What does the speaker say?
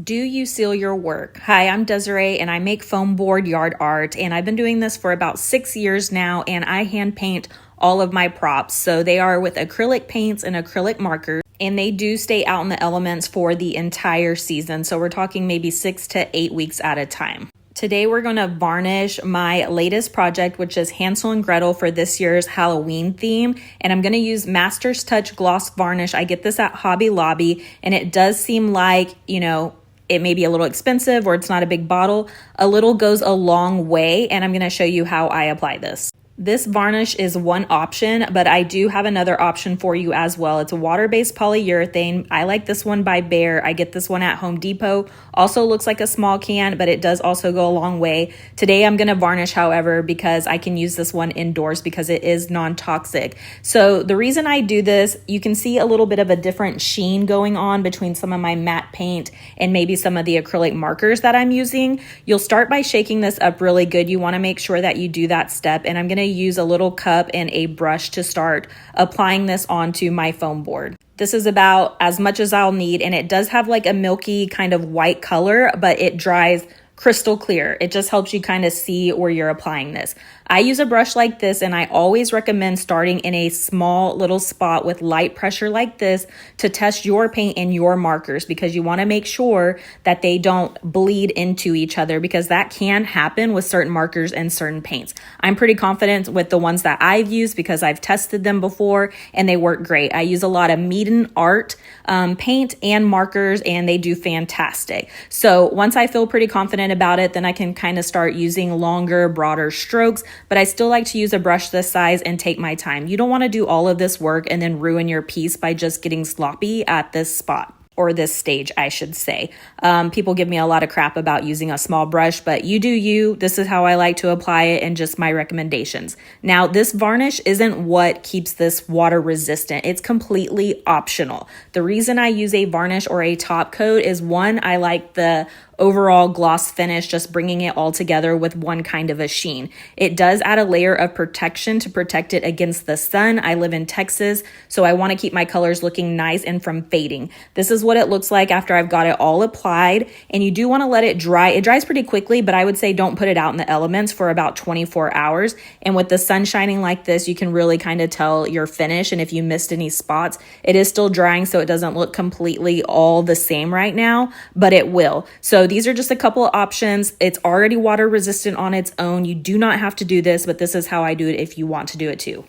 Do you seal your work? Hi, I'm Desiree and I make foam board yard art, and I've been doing this for about 6 years now, and I hand paint all of my props. So they are with acrylic paints and acrylic markers, and they do stay out in the elements for the entire season. So we're talking maybe 6 to 8 weeks at a time. Today we're going to varnish my latest project, which is Hansel and Gretel for this year's Halloween theme. And I'm going to use Master's Touch Gloss Varnish. I get this at Hobby Lobby, and it does seem like, it may be a little expensive or it's not a big bottle. A little goes a long way, and I'm going to show you how I apply this. This varnish is one option, but I do have another option for you as well. It's a water-based polyurethane. I like this one by Behr. I get this one at Home Depot. Also looks like a small can, but it does also go a long way. Today I'm going to varnish, however, because I can use this one indoors because it is non-toxic. So the reason I do this, you can see a little bit of a different sheen going on between some of my matte paint and maybe some of the acrylic markers that I'm using. You'll start by shaking this up really good. You want to make sure that you do that step, and I'm going to use a little cup and a brush to start applying this onto my foam board. This is about as much as I'll need, and it does have like a milky kind of white color, but it dries crystal clear. It just helps you kind of see where you're applying this. I use a brush like this, and I always recommend starting in a small little spot with light pressure like this to test your paint and your markers, because you want to make sure that they don't bleed into each other, because that can happen with certain markers and certain paints. I'm pretty confident with the ones that I've used because I've tested them before and they work great. I use a lot of Meeden Art paint and markers, and they do fantastic. So once I feel pretty confident about it, then I can kind of start using longer, broader strokes, but I still like to use a brush this size and take my time. You don't want to do all of this work and then ruin your piece by just getting sloppy at this spot. Or this stage, I should say. People give me a lot of crap about using a small brush, but you do you. This is how I like to apply it, and just my recommendations. Now, this varnish isn't what keeps this water resistant. It's completely optional. The reason I use a varnish or a top coat is, one, I like the overall gloss finish, just bringing it all together with one kind of a sheen. It does add a layer of protection to protect it against the sun. I live in Texas, so I want to keep my colors looking nice and from fading. This is what it looks like after I've got it all applied, and you do want to let it dry. It dries pretty quickly, but I would say don't put it out in the elements for about 24 hours. And with the sun shining like this, you can really kind of tell your finish, and if you missed any spots, it is still drying, so it doesn't look completely all the same right now, but it will. So these are just a couple of options. It's already water resistant on its own. You do not have to do this, but this is how I do it if you want to do it too.